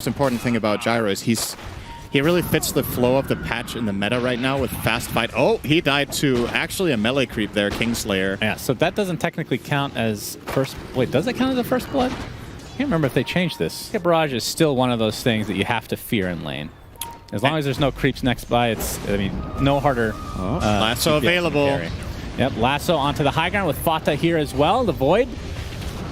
most important thing about Gyro is he really fits the flow of the patch in the meta right now with fast fight. Oh, he died to actually a melee creep there, Kingslayer. Yeah, so that doesn't technically count as first... Wait, does it count as a first blood? I can't remember if they changed this. Barrage is still one of those things that you have to fear in lane. As long as there's no creeps next by, it's, I mean, no harder. Lasso available. Yep, Lasso onto the high ground with Fata here as well. The Void.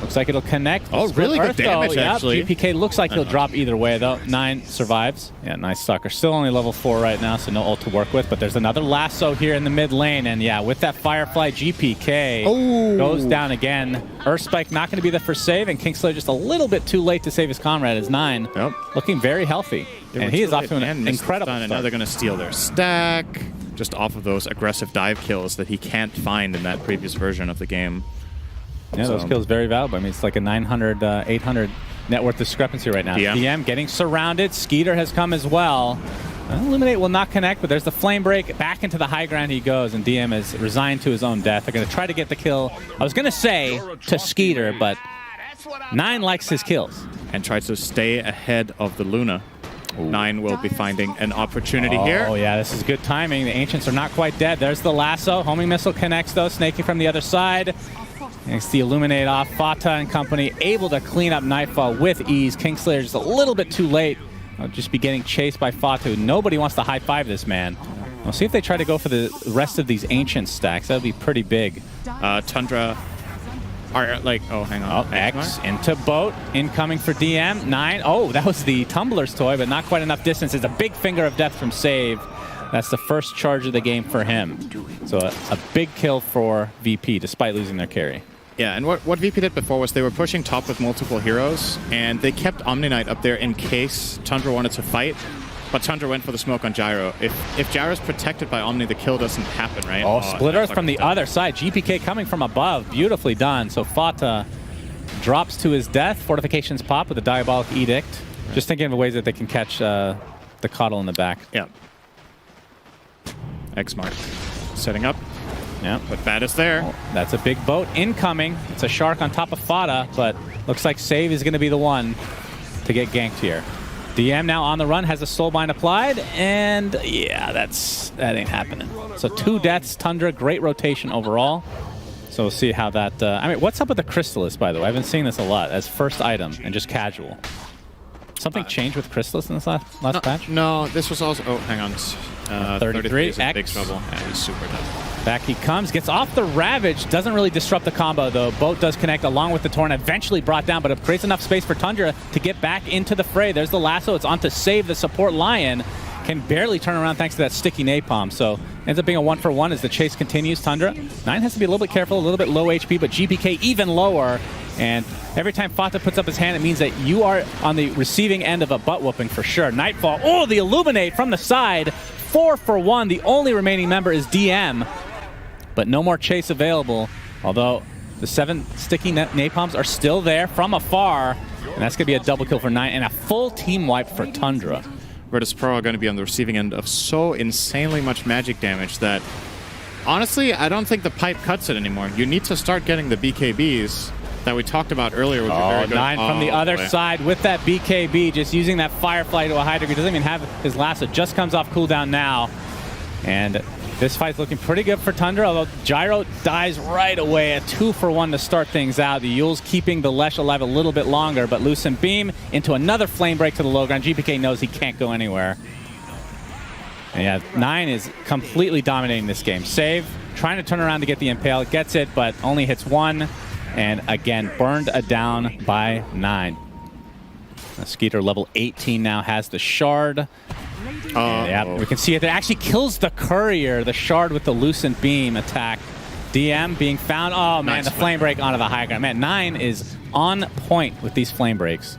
Looks like it'll connect. Oh, really good damage, actually. GPK looks like he'll drop either way, though. 9 survives. Yeah, nice sucker. Still only level 4 right now, so no ult to work with. But there's another Lasso here in the mid lane. And yeah, with that Firefly, GPK goes down again. Earthspike not going to be the first save. And Kingslayer just a little bit too late to save his comrade as 9. Yep. Looking very healthy. And he is off to an incredible start. And now they're going to steal their stack. Just off of those aggressive dive kills that he can't find in that previous version of the game. Yeah, those kills very valuable. I mean, it's like a 900, 800 net worth discrepancy right now. DM getting surrounded. Skeeter has come as well. Illuminate will not connect, but there's the flame break. Back into the high ground he goes, and DM is resigned to his own death. They're going to try to get the kill. I was going to say to Skeeter, but 9 likes his kills. And tries to stay ahead of the Luna. 9 will be finding an opportunity here. Oh, yeah, this is good timing. The Ancients are not quite dead. There's the Lasso. Homing Missile connects, though, snaking from the other side. It's the Illuminate off. Fata and company able to clean up Nightfall with ease. Kingslayer just a little bit too late. I'll just be getting chased by Fata. Nobody wants to high-five this man. We'll see if they try to go for the rest of these Ancient stacks. That would be pretty big. Tundra are like, oh, hang on. X into boat. Incoming for DM. 9. Oh, that was the Tumbler's toy, but not quite enough distance. It's a big finger of death from Save. That's the first charge of the game for him. So a big kill for VP, despite losing their carry. Yeah, and what VP did before was they were pushing top with multiple heroes, and they kept Omni Knight up there in case Tundra wanted to fight. But Tundra went for the smoke on Gyro. If Gyro's protected by Omni, the kill doesn't happen, right? Oh, Split Earth from the other side. GPK coming from above. Beautifully done. So Fata drops to his death. Fortifications pop with a Diabolic Edict. Right. Just thinking of ways that they can catch the Coddle in the back. Yeah. X-Mark setting up. Yeah, but Bat is there. Oh, that's a big boat incoming. It's a shark on top of Fata, but looks like Save is going to be the one to get ganked here. DM now on the run, has a Soulbind applied, and yeah, that ain't happening. So 2 deaths, Tundra, great rotation overall. So we'll see how that... I mean, what's up with the Crystallis, by the way? I've been seeing this a lot as first item and just casual. Something changed with Crystallis in this last patch? No, this was also... Oh, hang on. 33 is in big trouble. Yeah, he's super tough. Back he comes, gets off the Ravage, doesn't really disrupt the combo though. Boat does connect along with the Torrent, eventually brought down, but it creates enough space for Tundra to get back into the fray. There's the Lasso, it's on to save the support Lion. Can barely turn around thanks to that sticky napalm. So ends up being a 1-for-1 as the chase continues. Tundra, 9 has to be a little bit careful, a little bit low HP, but GPK even lower. And every time Fata puts up his hand, it means that you are on the receiving end of a butt whooping for sure. Nightfall, oh, the Illuminate from the side. 4-for-1, the only remaining member is DM. But no more chase available, although the 7 sticky napalms are still there from afar. And that's going to be a double kill for 9 and a full team wipe for Tundra. Virtus Pro are going to be on the receiving end of so insanely much magic damage that, honestly, I don't think the pipe cuts it anymore. You need to start getting the BKBs that we talked about earlier would be very good. 9 from the other side with that BKB, just using that Firefly to a high degree. Doesn't even have his Lasso, just comes off cooldown now. And this fight's looking pretty good for Tundra, although Gyro dies right away. A 2-for-1 to start things out. The Yule's keeping the Lesh alive a little bit longer, but Lucent Beam into another flame break to the low ground. GPK knows he can't go anywhere. And yeah, 9 is completely dominating this game. Save, trying to turn around to get the Impale. Gets it, but only hits 1. And again, burned down by 9. Skeeter level 18 now has the Shard. Yeah, we can see it. It actually kills the Courier, the Shard with the Lucent Beam attack. DM being found. Oh, man, the flame break onto the high ground. Man, 9 is on point with these flame breaks.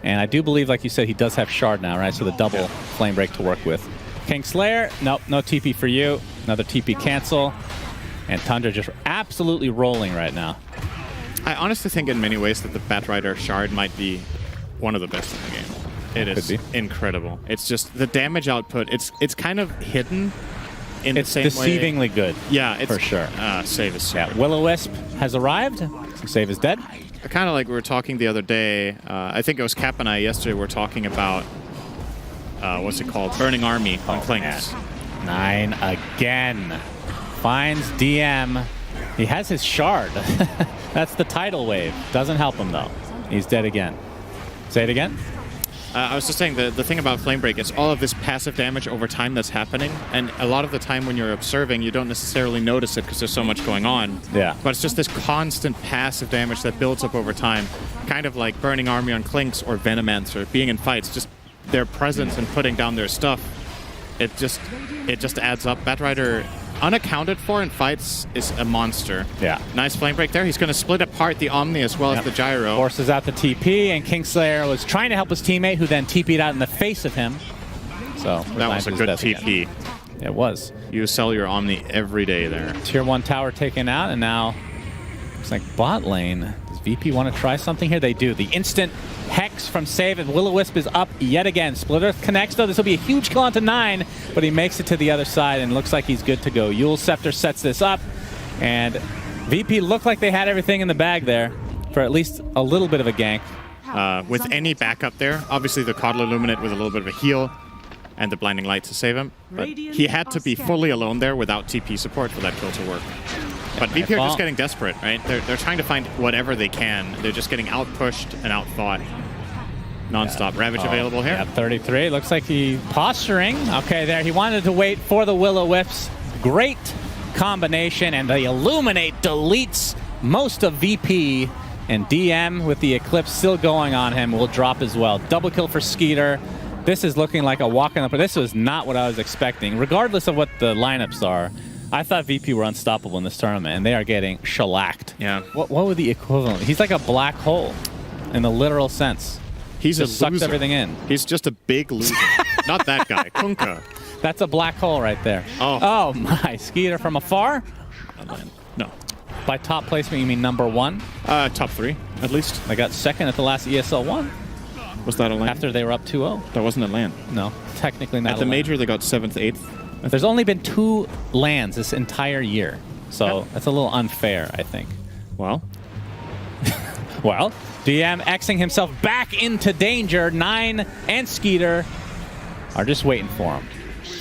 And I do believe, like you said, he does have Shard now, right? So the double flame break to work with. Kingslayer, nope, no TP for you. Another TP cancel. And Tundra just absolutely rolling right now. I honestly think in many ways that the Batrider Shard might be one of the best in the game. It is incredible. It's just the damage output. It's kind of hidden in the same way. It's deceivingly good. Yeah, it's for sure. Save is super. Yeah, Will-O-Wisp has arrived. Save is dead. kind of like we were talking the other day. I think it was Cap and I yesterday were talking about, what's it called? Burning Army on Clinks. 9 again. Finds DM. He has his shard. That's the tidal wave. Doesn't help him, though. He's dead again. Say it again. I was just saying, the thing about Flame Break is all of this passive damage over time that's happening, and a lot of the time when you're observing, you don't necessarily notice it because there's so much going on. Yeah. But it's just this constant passive damage that builds up over time, kind of like Burning Army on Clinks or Venomancer, being in fights, just their presence and putting down their stuff, it just adds up. Batrider, unaccounted for in fights, is a monster. Yeah. Nice Flame Break there. He's going to split apart the Omni as well as the Gyro. Forces out the TP, and Kingslayer was trying to help his teammate, who then TP'd out in the face of him. So that was a good TP. Again. It was. You sell your Omni every day there. Tier 1 tower taken out, and now looks like bot lane. Does VP want to try something here? They do. The instant Hex from Save, and Will-O-Wisp is up yet again. Split Earth connects, though. This will be a huge kill onto 9, but he makes it to the other side, and looks like he's good to go. Yule Scepter sets this up, and VP looked like they had everything in the bag there for at least a little bit of a gank. With any backup there, obviously the Coddle Illuminate with a little bit of a heal, and the Blinding Light to save him. But he had to be fully alone there without TP support for that kill to work. But VP are just getting desperate, right? They're trying to find whatever they can. They're just getting out-pushed and out-thought. Non-stop Ravage available here. Yeah, 33. Looks like he posturing. Okay, there. He wanted to wait for the Will-O-Wisps. Great combination, and the Illuminate deletes most of VP, and DM with the Eclipse still going on him will drop as well. Double kill for Skeeter. This is looking like a walk in the... This was not what I was expecting. Regardless of what the lineups are, I thought VP were unstoppable in this tournament, and they are getting shellacked. Yeah. What would the equivalent? He's like a black hole in the literal sense. He's just sucks everything in. He's just a big loser. Not that guy. Kunkka. That's a black hole right there. Oh my. Skeeter from afar? No. By top placement, you mean number 1? Top 3, at least. They got second at the last ESL 1. Was that a LAN? After they were up 2-0. That wasn't a LAN. No, technically not. At the major, they got 7th, 8th. There's only been 2 LANs this entire year, so that's a little unfair, I think. Well. Well, DM Xing himself back into danger. 9 and Skeeter are just waiting for him.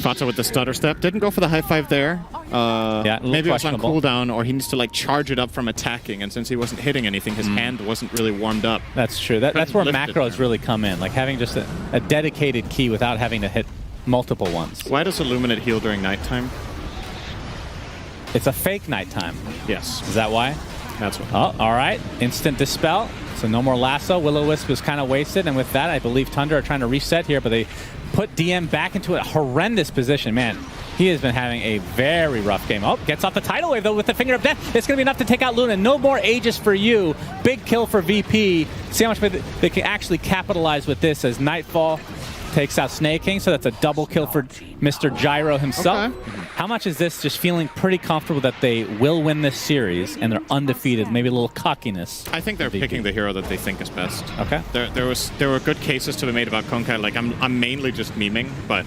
Fata with the stutter step. Didn't go for the high five there. Yeah, maybe it was on cooldown, or he needs to like charge it up from attacking, and since he wasn't hitting anything, his hand wasn't really warmed up. That's true. That's where macros really come in, like having just a dedicated key without having to hit multiple ones. Why does Illuminate heal during nighttime? It's a fake nighttime. Yes. Is that why? That's what. Oh, all right. Instant Dispel. So no more Lasso. Will-O-Wisp was kind of wasted, and with that, I believe Tundra are trying to reset here, but they put DM back into a horrendous position. Man, he has been having a very rough game. Oh, gets off the tidal wave, though, with the Finger of Death. It's going to be enough to take out Luna. No more Aegis for you. Big kill for VP. See how much they can actually capitalize with this as Nightfall takes out Snake King, so that's a double kill for Mr. Gyro himself. Okay. How much is this just feeling pretty comfortable that they will win this series and they're undefeated? Maybe a little cockiness. I think they're picking the hero that they think is best. Okay. There were good cases to be made about Kunkka. Like I'm mainly just memeing, but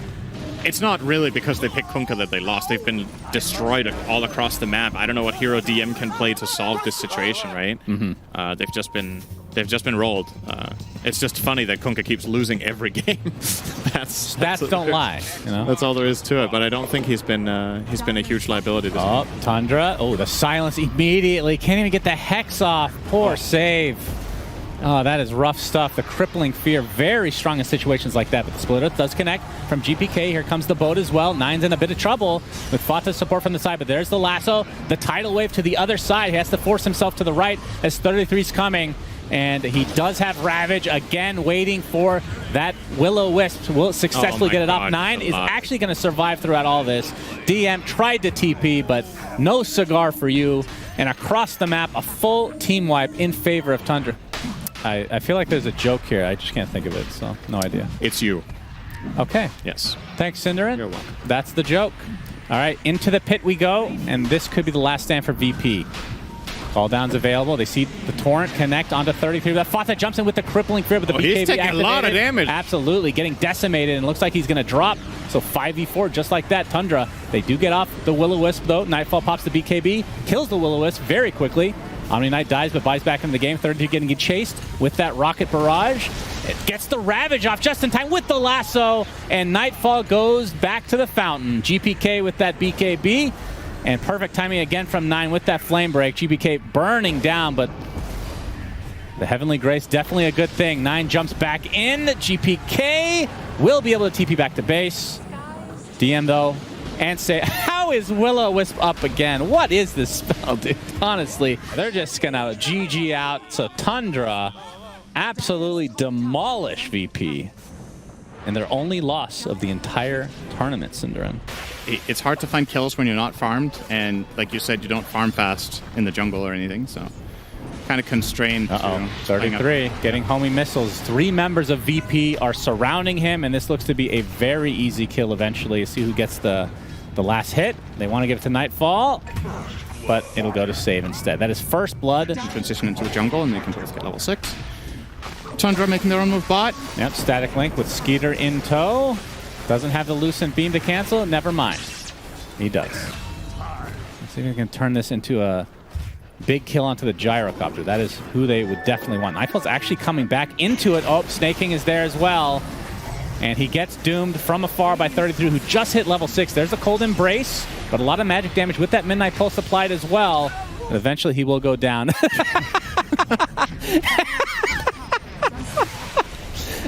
it's not really because they picked Kunkka that they lost. They've been destroyed all across the map. I don't know what hero DM can play to solve this situation, right? Mm-hmm. They've just been rolled. It's just funny that Kunkka keeps losing every game. Stats don't lie. You know? That's all there is to it. But I don't think he's been a huge liability this game. Tundra. Oh, the silence immediately. Can't even get the Hex off. Poor save. Oh, that is rough stuff. The crippling fear, very strong in situations like that. But the Split Earth does connect from GPK. Here comes the boat as well. Nine's in a bit of trouble with Fata's support from the side. But there's the Lasso. The tidal wave to the other side. He has to force himself to the right as 33's coming. And he does have Ravage again, waiting for that Will-O-Wisp. Will successfully get it up. 9 is actually going to survive throughout all this. DM tried to TP, but no cigar for you. And across the map, a full team wipe in favor of Tundra. I feel like there's a joke here. I just can't think of it, so no idea. It's you. Okay. Yes. Thanks, SyndereN. You're welcome. That's the joke. All right, into the pit we go, and this could be the last stand for VP. Call down's available. They see the Torrent connect onto 33. That Fata jumps in with the crippling fear, but the BKB he's taking activated. A lot of damage. Absolutely, getting decimated, and looks like he's going to drop. So 5v4, just like that. Tundra, they do get off the Will-O-Wisp, though. Nightfall pops the BKB, kills the Will-O-Wisp very quickly. Omni Knight dies, but buys back into the game. 33 getting chased with that rocket barrage. It gets the Ravage off just in time with the lasso, and Nightfall goes back to the fountain. GPK with that BKB, and perfect timing again from 9 with that flame break. GPK burning down, but the Heavenly Grace definitely a good thing. 9 jumps back in. GPK will be able to TP back to base. DM though, and say, how is Will-O-Wisp up again? What is this spell, dude? Honestly, they're just gonna GG out. So Tundra absolutely demolish VP. And their only loss of the entire tournament, SyndereN. It's hard to find kills when you're not farmed, and like you said, you don't farm fast in the jungle or anything, so kind of constrained. 33 getting homing missiles. 3 members of VP are surrounding him, and this looks to be a very easy kill eventually. See who gets the last hit. They want to give it to Nightfall, but it'll go to save instead. That is first blood. Transition into the jungle, and they can both get level 6. Tundra making their own move bot. Yep, static link with Skeeter in tow. Doesn't have the Lucent Beam to cancel. Never mind. He does. Let's see if we can turn this into a big kill onto the Gyrocopter. That is who they would definitely want. Nightfall's actually coming back into it. Oh, Snaking is there as well. And he gets doomed from afar by 33, who just hit level 6. There's a Cold Embrace, but a lot of magic damage with that Midnight Pulse applied as well. And eventually he will go down.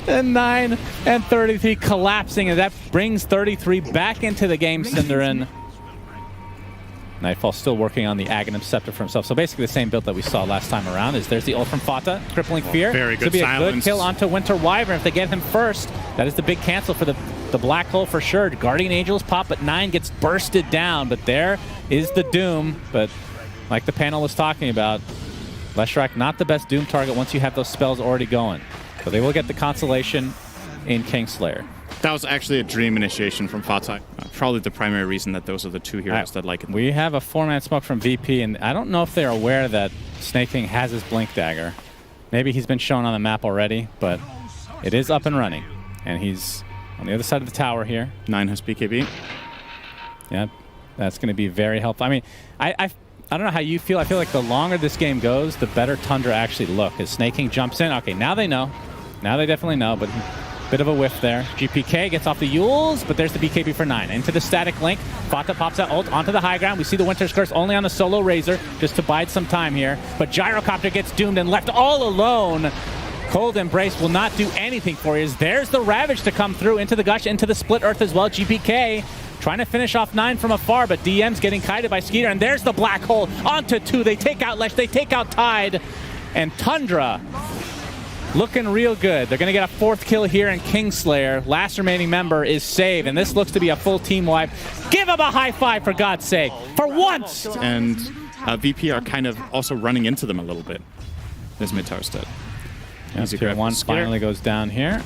And 9 and 33 collapsing, and that brings 33 back into the game, SyndereN. Nightfall still working on the Aghanim Scepter for himself. So basically the same build that we saw last time around. There's the ult from Fata, Crippling Fear. Very good Could be silence. a good kill onto Winter Wyvern if they get him first. That is the big cancel for the Black Hole for sure. Guardian Angels pop, but 9 gets bursted down. But there is the Doom. But like the panel was talking about, Leshrac not the best Doom target once you have those spells already going. So they will get the consolation in Kingslayer. That was actually a dream initiation from Fata. Probably the primary reason that those are the 2 heroes that like it. We have a 4-man smoke from VP, and I don't know if they're aware that Snake King has his Blink Dagger. Maybe he's been shown on the map already, but it is up and running. And he's on the other side of the tower here. 9 has BKB. Yeah, that's going to be very helpful. I mean, I don't know how you feel. I feel like the longer this game goes, the better Tundra actually look. As Snake King jumps in, okay, now they know. Now they definitely know, but bit of a whiff there. GPK gets off the Yules, but there's the BKB for 9. Into the static link. Fata pops that ult onto the high ground. We see the Winter's Curse only on the solo Razor, just to bide some time here. But Gyrocopter gets doomed and left all alone. Cold Embrace will not do anything for you. There's the Ravage to come through into the Gush, into the Split Earth as well. GPK trying to finish off 9 from afar, but DM's getting kited by Skeeter, and there's the Black Hole onto 2. They take out Lesh, they take out Tide, and Tundra looking real good. They're going to get a 4th kill here in Kingslayer. Last remaining member is saved, and this looks to be a full team wipe. Give him a high five, for God's sake. For once! And VP are kind of also running into them a little bit. There's mid tower stud. Tier 1 finally goes down here.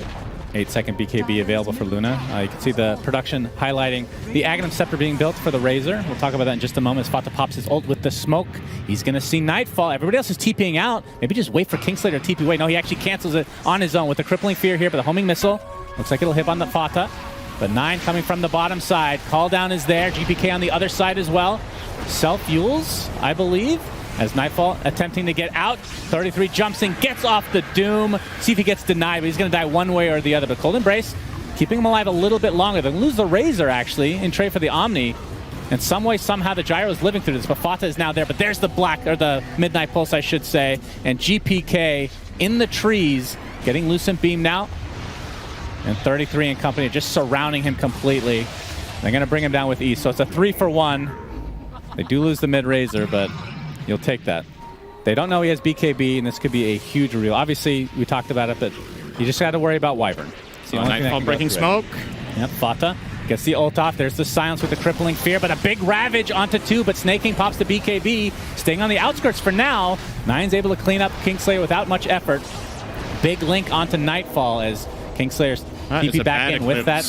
8-second BKB available for Luna. You can see the production highlighting the Aghanim Scepter being built for the Razor. We'll talk about that in just a moment as Fata pops his ult with the smoke. He's going to see Nightfall. Everybody else is TPing out. Maybe just wait for Kingslayer to TP away. No, he actually cancels it on his own with the Crippling Fear here, but the homing missile looks like it'll hit on the Fata. But 9 coming from the bottom side. Call down is there. GPK on the other side as well. Self-Yules, I believe, as Nightfall attempting to get out. 33 jumps in, gets off the Doom. See if he gets denied, but he's going to die one way or the other. But Cold Embrace keeping him alive a little bit longer. They'll lose the Razor, actually, in trade for the Omni. In some way, somehow, the Gyro is living through this, but Fata is now there. But there's the Midnight Pulse, I should say. And GPK in the trees, getting Lucent Beam now. And 33 and company just surrounding him completely. They're going to bring him down with ease. So it's a 3-for-1. They do lose the mid-Razor, but you'll take that. They don't know he has BKB, and this could be a huge reveal. Obviously, we talked about it, but you just got to worry about Wyvern. Nightfall breaking smoke. Yep, Fata gets the ult off. There's the silence with the Crippling Fear, but a big Ravage onto 2, but Snake King pops the BKB, staying on the outskirts for now. 9's able to clean up Kingslayer without much effort. Big link onto Nightfall as Kingslayer's TP back in with that.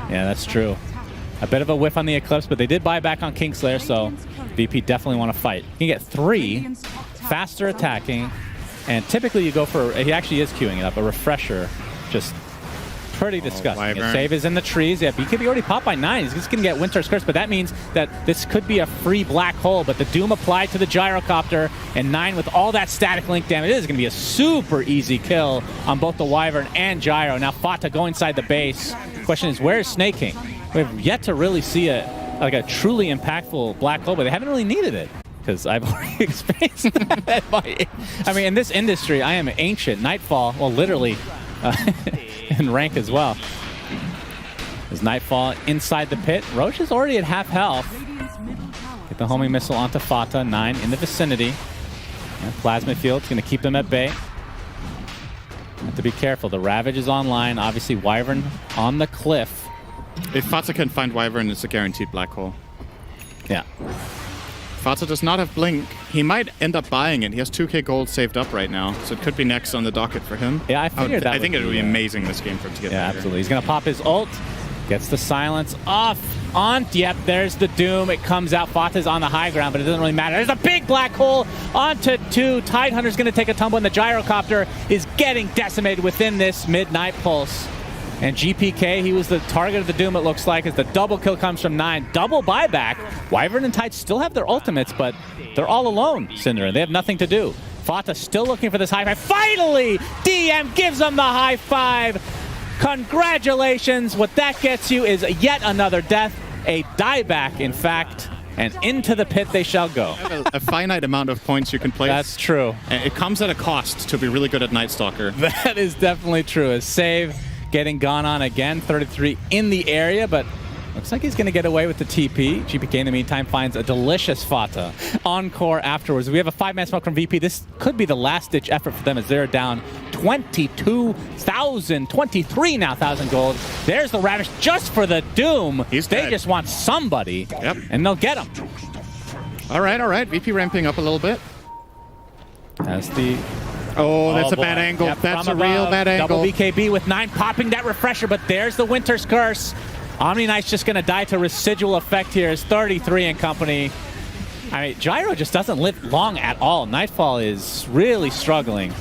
Yeah, that's true. A bit of a whiff on the Eclipse, but they did buy back on Kingslayer, so VP definitely want to fight. You can get 3, faster attacking, and typically you go for, he actually is queuing it up, a refresher, just Pretty disgusting. Wyvern. Save is in the trees. Yeah, BKB already popped by 9. He's just going to get Winter's Curse, but that means that this could be a free black hole. But the Doom applied to the Gyrocopter, and 9 with all that static link damage, it is going to be a super easy kill on both the Wyvern and Gyro. Now Fata go inside the base. Question is, where is Snake King? We've yet to really see a truly impactful black hole, but they haven't really needed it. Because I've already experienced that. I mean, in this industry, I am ancient. Nightfall, well, literally, in rank as well. There's Nightfall inside the pit. Roche is already at half health. Get the homing missile onto Fata. 9 in the vicinity. And Plasma Field's going to keep them at bay. Have to be careful. The Ravage is online. Obviously, Wyvern on the cliff. If Fata can find Wyvern, it's a guaranteed black hole. Yeah. Fata does not have Blink. He might end up buying it. He has 2k gold saved up right now, so it could be next on the docket for him. Yeah, I figured that. I think it would be amazing this game for him to get Yeah, there. absolutely. He's going to pop his ult. Gets the silence off. On. Yep, there's the Doom. It comes out. Fata's on the high ground, but it doesn't really matter. There's a big black hole onto 2. Tidehunter's going to take a tumble, and the Gyrocopter is getting decimated within this midnight pulse. And GPK, he was the target of the Doom, it looks like, as the double kill comes from 9. Double buyback. Wyvern and Tide still have their ultimates, but they're all alone, SyndereN. They have nothing to do. Fata still looking for this high five. Finally, DM gives them the high five. Congratulations. What that gets you is yet another death. A dieback, in fact. And into the pit they shall go. A finite amount of points you can place. That's true. And it comes at a cost to be really good at Night Stalker. That is definitely true. A save getting gone on again. 33 in the area, but looks like he's going to get away with the TP. GPK in the meantime finds a delicious Fata. Encore afterwards. We have a 5-man smoke from VP. This could be the last-ditch effort for them as they're down 22,000, 23 now thousand gold. There's the Ravish just for the Doom. He's they dead. just want somebody, Yep. and they'll get him. All right. VP ramping up a little bit. That's the... Oh, that's a boy. bad angle. Yep, That's a from real above. bad angle. Double BKB with 9 popping that refresher, but there's the Winter's Curse. Omni Knight's just going to die to residual effect here as 33 and company. I mean, Gyro just doesn't live long at all. Nightfall is really struggling.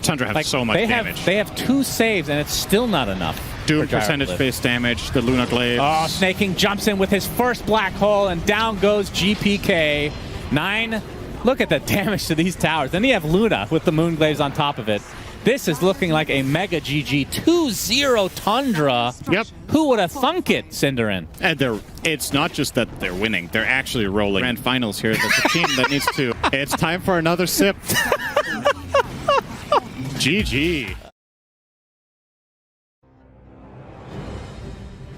Tundra has so much damage. They have 2 saves, and it's still not enough. Doom percentage-based damage, the Lunar Glaive. Oh, Snake King jumps in with his first black hole, and down goes GPK. 9. Look at the damage to these towers. Then you have Luna with the Moonglaves on top of it. This is looking like a mega GG. 2-0 Tundra. Yep. Who would have thunk it, SyndereN? And it's not just that they're winning. They're actually rolling. Grand finals here. There's a team that needs to... It's time for another sip. GG.